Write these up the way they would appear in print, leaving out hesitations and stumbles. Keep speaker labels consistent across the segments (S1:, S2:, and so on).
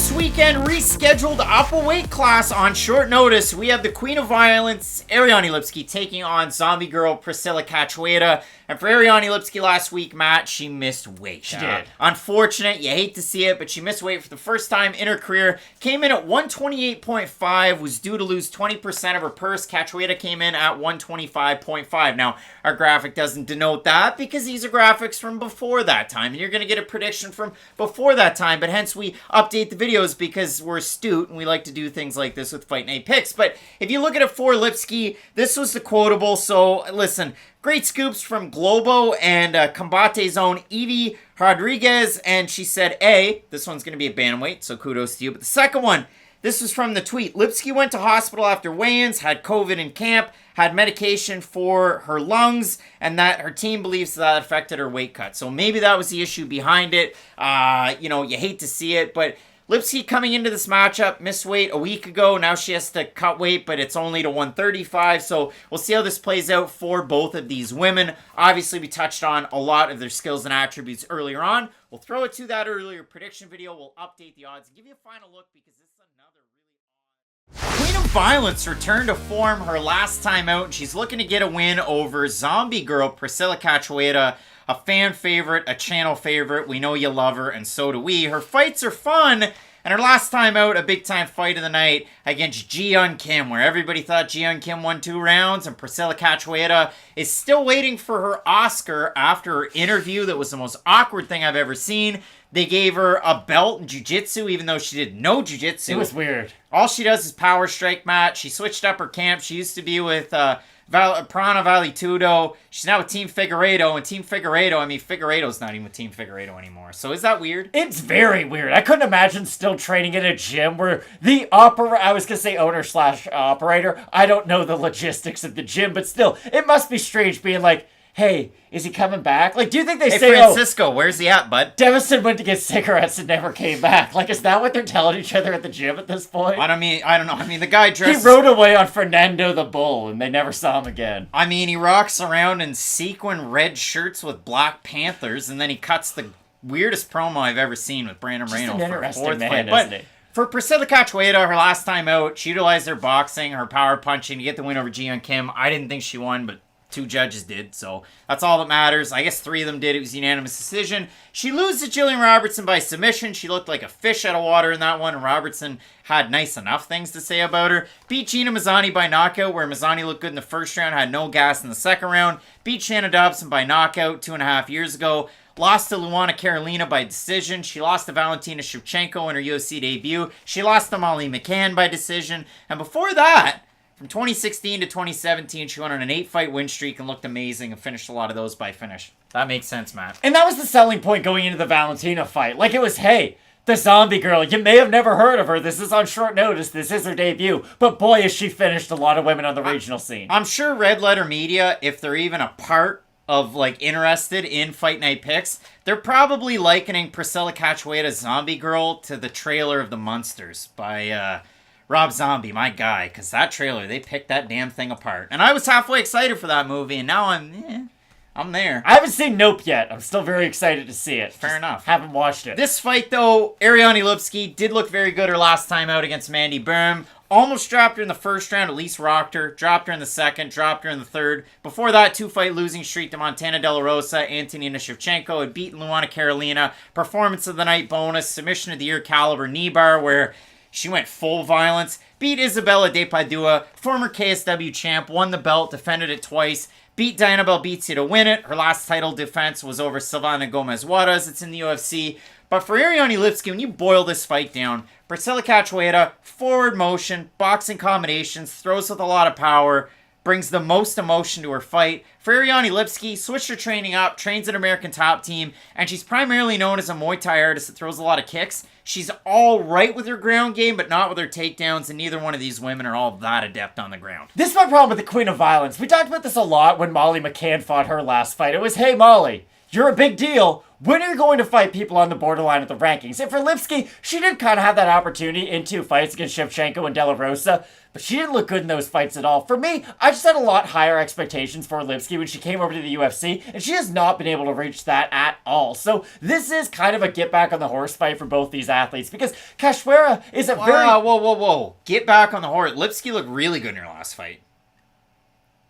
S1: this weekend rescheduled up a weight class on short notice. We have the Queen of Violence, Ariane Lipski, taking on zombie girl Priscila Cachoeira. And for Ariane Lipski last week, Matt, she missed weight.
S2: She did.
S1: Unfortunate, you hate to see it, but she missed weight for the first time in her career. Came in at 128.5, was due to lose 20% of her purse. Cachoeira came in at 125.5. Now, our graphic doesn't denote that because these are graphics from before that time. And you're going to get a prediction from before that time, but hence we update the videos because we're astute and we like to do things like this with Fight Night picks. But if you look at it for Lipski, this was the quotable. So listen, great scoops from Globo and Combate's own Evie Rodriguez. And she said, A, this one's going to be a bantamweight, so kudos to you. But the second one, this was from the tweet. Lipski went to hospital after weigh-ins, had COVID in camp, had medication for her lungs, and that her team believes that affected her weight cut. So maybe that was the issue behind it. You hate to see it, but Lipski coming into this matchup, missed weight a week ago. Now she has to cut weight, but it's only to 135. So we'll see how this plays out for both of these women. Obviously, we touched on a lot of their skills and attributes earlier on. We'll throw it to that earlier prediction video. We'll update the odds and give you a final look because this is another really... Queen of Violence returned to form her last time out, and she's looking to get a win over zombie girl Priscila Cachoeira, a fan favorite, a channel favorite. We know you love her, and so do we. Her fights are fun, and her last time out, a big-time fight of the night against Ji-Yeon Kim, where everybody thought Ji-Yeon Kim won 2 rounds, and Priscila Cachoeira is still waiting for her Oscar after her interview. That was the most awkward thing I've ever seen. They gave her a belt in jiu-jitsu, even though she did no jiu-jitsu.
S2: It was weird.
S1: All she does is power strike, Matt. She switched up her camp. She used to be with Prana Valetudo. She's now with Team Figueiredo, and Team Figueiredo, Figueiredo's not even with Team Figueiredo anymore. So is that weird?
S2: It's very weird. I couldn't imagine still training in a gym where the owner slash operator, I don't know the logistics of the gym, but still, it must be strange being like, hey, is he coming back? Like, do you think they say,
S1: Francisco, where's he at, bud?
S2: Devin went to get cigarettes and never came back. Like, is that what they're telling each other at the gym at this point?
S1: I don't know. The guy dresses...
S2: He rode away on Fernando the Bull, and they never saw him again.
S1: He rocks around in sequin red shirts with Black Panthers, and then he cuts the weirdest promo I've ever seen with Brandon Moreno.
S2: Just an interesting man, isn't he?
S1: For Priscila Cachoeira, her last time out, she utilized her boxing, her power punching to get the win over Ji-Yeon Kim. I didn't think she won, but 2 judges did, so that's all that matters. I guess 3 of them did. It was a unanimous decision. She loses to Jillian Robertson by submission. She looked like a fish out of water in that one, and Robertson had nice enough things to say about her. Beat Gina Mazzani by knockout, where Mazzani looked good in the first round, had no gas in the second round. Beat Shannon Dobson by knockout 2.5 years ago. Lost to Luana Carolina by decision. She lost to Valentina Shevchenko in her UFC debut. She lost to Molly McCann by decision. And before that, from 2016 to 2017, she went on an 8-fight win streak and looked amazing and finished a lot of those by finish. That makes sense, Matt.
S2: And that was the selling point going into the Valentina fight. Like, it was, hey, the zombie girl, you may have never heard of her. This is on short notice. This is her debut. But boy, has she finished a lot of women on the regional scene.
S1: I'm sure Red Letter Media, if they're even a part of, interested in Fight Night picks, they're probably likening Priscila Cachoeira's Zombie Girl to the trailer of The Munsters by, Rob Zombie, my guy, because that trailer, they picked that damn thing apart. And I was halfway excited for that movie, and now I'm there.
S2: I haven't seen Nope yet. I'm still very excited to see it.
S1: Fair enough.
S2: Haven't watched it.
S1: This fight, though, Ariane Lipski did look very good her last time out against Mandy Boehm. Almost dropped her in the first round, at least rocked her. Dropped her in the second, dropped her in the third. Before that, 2-fight losing streak to Montana De La Rosa. Antonina Shevchenko had beaten Luana Carolina. Performance of the night bonus. Submission of the year caliber knee bar, where she went full violence. Beat Isabella De Padua, former KSW champ, won the belt, defended it twice. Beat Diana Belbizzi to win it. Her last title defense was over Silvana Gomez Juarez. It's in the UFC. But for Ariane Lipski, when you boil this fight down, Priscila Cachoeira, forward motion, boxing combinations, throws with a lot of power, brings the most emotion to her fight. For Ariane Lipski, switched her training up, trains at American Top Team, and she's primarily known as a Muay Thai artist that throws a lot of kicks. She's all right with her ground game, but not with her takedowns, and neither one of these women are all that adept on the ground.
S2: This is my problem with the Queen of Violence. We talked about this a lot when Molly McCann fought her last fight. It was, hey, Molly, you're a big deal. when are you going to fight people on the borderline of the rankings? And for Lipski, she did kind of have that opportunity in 2 fights against Shevchenko and De La Rosa, but she didn't look good in those fights at all. For me, I just had a lot higher expectations for Lipski when she came over to the UFC, and she has not been able to reach that at all. So this is kind of a get back on the horse fight for both these athletes, because Cachoeira is a very...
S1: Whoa. Get back on the horse. Lipski looked really good in her last fight.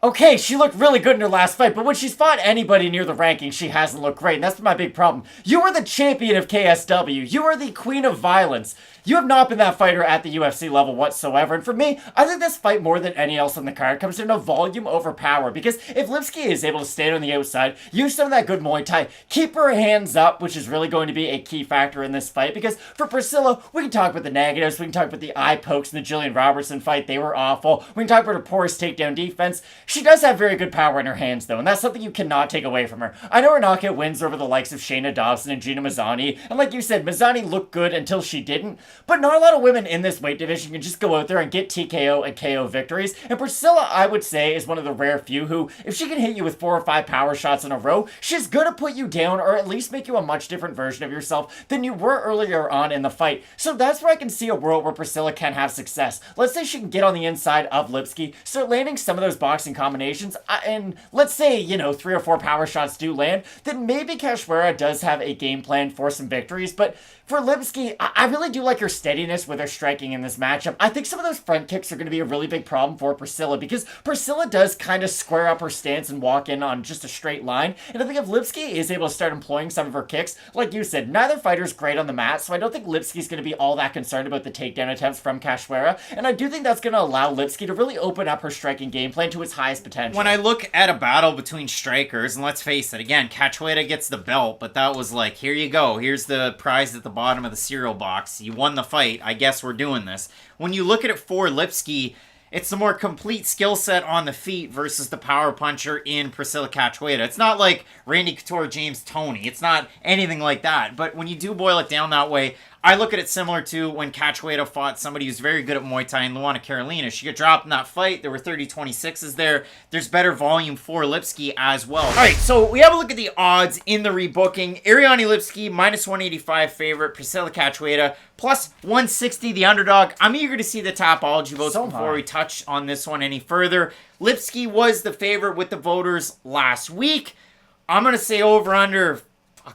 S2: Okay, she looked really good in her last fight, but when she's fought anybody near the rankings, she hasn't looked great, and that's my big problem. You are the champion of KSW. You are the queen of violence. You have not been that fighter at the UFC level whatsoever, and for me, I think this fight, more than any else on the card, comes down to volume over power, because if Lipski is able to stand on the outside, use some of that good Muay Thai, keep her hands up, which is really going to be a key factor in this fight, because for Priscila, we can talk about the negatives, we can talk about the eye pokes in the Jillian Robertson fight, they were awful, we can talk about her porous takedown defense. She does have very good power in her hands, though, and that's something you cannot take away from her. I know her knockout wins over the likes of Shayna Dobson and Gina Mazzani, and like you said, Mazzani looked good until she didn't, but not a lot of women in this weight division can just go out there and get TKO and KO victories, and Priscila, I would say, is one of the rare few who, if she can hit you with 4 or 5 power shots in a row, she's gonna put you down, or at least make you a much different version of yourself than you were earlier on in the fight. So that's where I can see a world where Priscila can have success. Let's say she can get on the inside of Lipski, start landing some of those boxing combinations, and let's say, 3 or 4 power shots do land, then maybe Cachoeira does have a game plan for some victories, but for Lipski, I really do like her steadiness with her striking in this matchup. I think some of those front kicks are going to be a really big problem for Priscila, because Priscila does kind of square up her stance and walk in on just a straight line, and I think if Lipski is able to start employing some of her kicks, like you said, neither fighter's great on the mat, so I don't think Lipski's going to be all that concerned about the takedown attempts from Cachoeira, and I do think that's going to allow Lipski to really open up her striking game plan to its highest potential.
S1: When I look at a battle between strikers, and let's face it, again, Cachoeira gets the belt, but that was like, here you go, here's the prize at the bottom of the cereal box. You won the fight. I guess we're doing this. When you look at it for Lipski, it's the more complete skill set on the feet versus the power puncher in Priscila Cachoeira. It's not like Randy Couture, James Toney. It's not anything like that. But when you do boil it down that way, I look at it similar to when Cachoeira fought somebody who's very good at Muay Thai in Luana Carolina. She got dropped in that fight. There were 30-26s there. There's better volume for Lipski as well. All right, so we have a look at the odds in the rebooking. Ariane Lipski, minus 185 favorite. Priscila Cachoeira, plus 160 the underdog. I'm eager to see the Tapology votes before we touch on this one any further. Lipski was the favorite with the voters last week. I'm going to say over-under...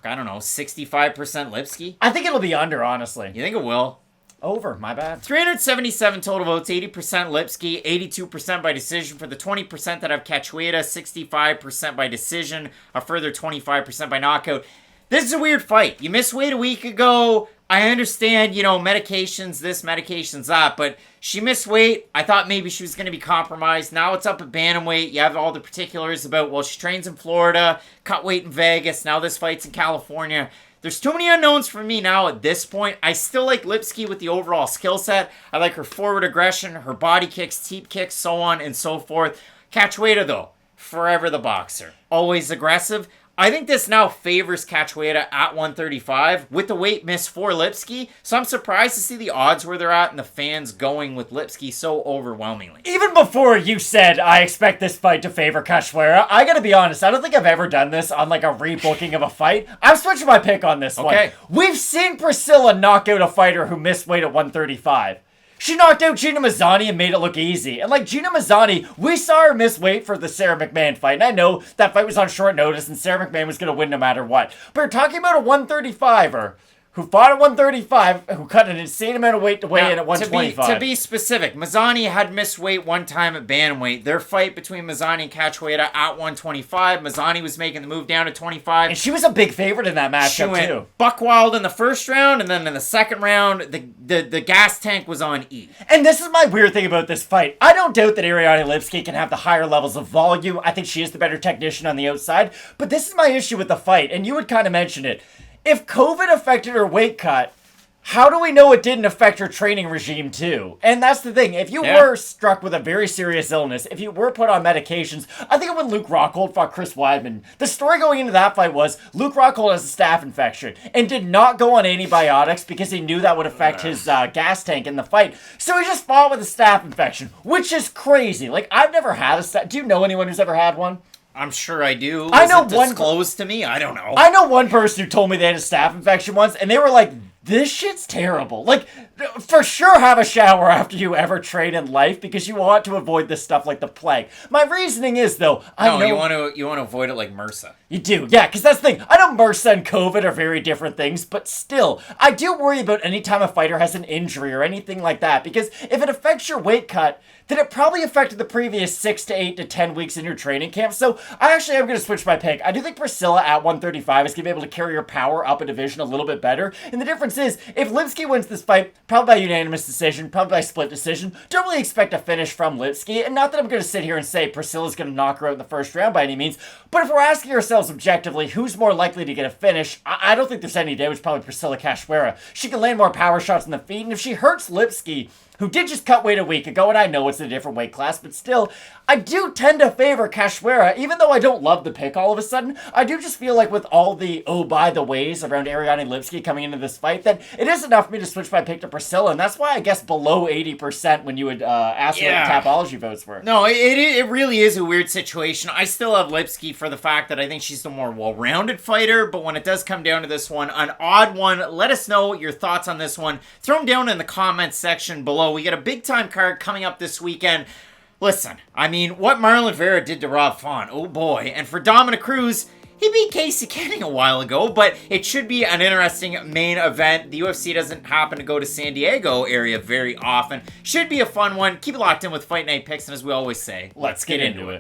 S1: I don't know, 65% Lipski?
S2: I think it'll be under, honestly.
S1: You think it will?
S2: Over, my bad.
S1: 377 total votes, 80% Lipski, 82% by decision for the 20% that have Cachoeira, 65% by decision, a further 25% by knockout. This is a weird fight. You missed weight a week ago. I understand, medications this, medications that, but she missed weight. I thought maybe she was going to be compromised. Now it's up at bantamweight. You have all the particulars about, well, she trains in Florida, cut weight in Vegas. Now this fight's in California. There's too many unknowns for me now at this point. I still like Lipski with the overall skill set. I like her forward aggression, her body kicks, teep kicks, so on and so forth. Cachoeira, though, forever the boxer. Always aggressive. I think this now favors Cachoeira at 135 with the weight miss for Lipski. So I'm surprised to see the odds where they're at and the fans going with Lipski so overwhelmingly.
S2: Even before you said I expect this fight to favor Cachoeira, I gotta be honest, I don't think I've ever done this on like a rebooking of a fight. I'm switching my pick on this one. We've seen Priscila knock out a fighter who missed weight at 135. She knocked out Gina Mazzani and made it look easy. And like Gina Mazzani, we saw her miss weight for the Sarah McMahon fight. And I know that fight was on short notice and Sarah McMahon was going to win no matter what. But we're talking about a 135er who fought at 135, who cut an insane amount of weight to weigh in at 125.
S1: To be specific, Mazzani had missed weight one time at bantamweight. Their fight between Mazzani and Cachoeira at 125. Mazzani was making the move down to 25.
S2: And she was a big favorite in that matchup,
S1: she went
S2: too.
S1: Buck wild in the first round, and then in the second round, the gas tank was on E.
S2: And this is my weird thing about this fight. I don't doubt that Ariane Lipski can have the higher levels of volume. I think she is the better technician on the outside. But this is my issue with the fight, and you would kind of mention it. If COVID affected her weight cut, how do we know it didn't affect her training regime too? And that's the thing. If you were struck with a very serious illness, if you were put on medications, I think when Luke Rockhold fought Chris Weidman, the story going into that fight was Luke Rockhold has a staph infection and did not go on antibiotics because he knew that would affect his gas tank in the fight. So he just fought with a staph infection, which is crazy. Like, I've never had a staph. Do you know anyone who's ever had one?
S1: I'm sure I do.
S2: I know
S1: it disclosed to me? I don't know.
S2: I know one person who told me they had a staph infection once, and they were like, this shit's terrible. Like, for sure have a shower after you ever train in life because you want to avoid this stuff like the plague. My reasoning is, though, I know...
S1: you want to avoid it like MRSA.
S2: You do, yeah, because that's the thing. I know MRSA and COVID are very different things, but still, I do worry about any time a fighter has an injury or anything like that, because if it affects your weight cut, then it probably affected the previous 6 to 8 to 10 weeks in your training camp. So I actually am going to switch my pick. I do think Priscila at 135 is going to be able to carry her power up a division a little bit better. And the difference is, if Lipski wins this fight, probably by unanimous decision, probably by split decision, don't really expect a finish from Lipski. And not that I'm going to sit here and say Priscilla's going to knock her out in the first round by any means, but if we're asking ourselves objectively who's more likely to get a finish, I don't think there's any doubt it's probably Priscila Cachoeira. She can land more power shots in the feet, and if she hurts Lipski, who did just cut weight a week ago, and I know it's a different weight class, but still, I do tend to favor Cachoeira, even though I don't love the pick all of a sudden. I do just feel like with all the by the ways around Ariane Lipski coming into this fight, that it is enough for me to switch my pick to Priscila, and that's why I guess below 80% when you would ask what the Tapology votes were.
S1: No, it really is a weird situation. I still have Lipski for the fact that I think she's the more well-rounded fighter, but when it does come down to this one, an odd one, let us know your thoughts on this one. Throw them down in the comments section below. We got a big-time card coming up this weekend. Listen, I mean, what Marlon Vera did to Rob Font, oh boy. And for Dominic Cruz, he beat Casey Kenning a while ago, but it should be an interesting main event. The UFC doesn't happen to go to San Diego area very often. Should be a fun one. Keep it locked in with Fight Night Picks, and as we always say, let's get into it.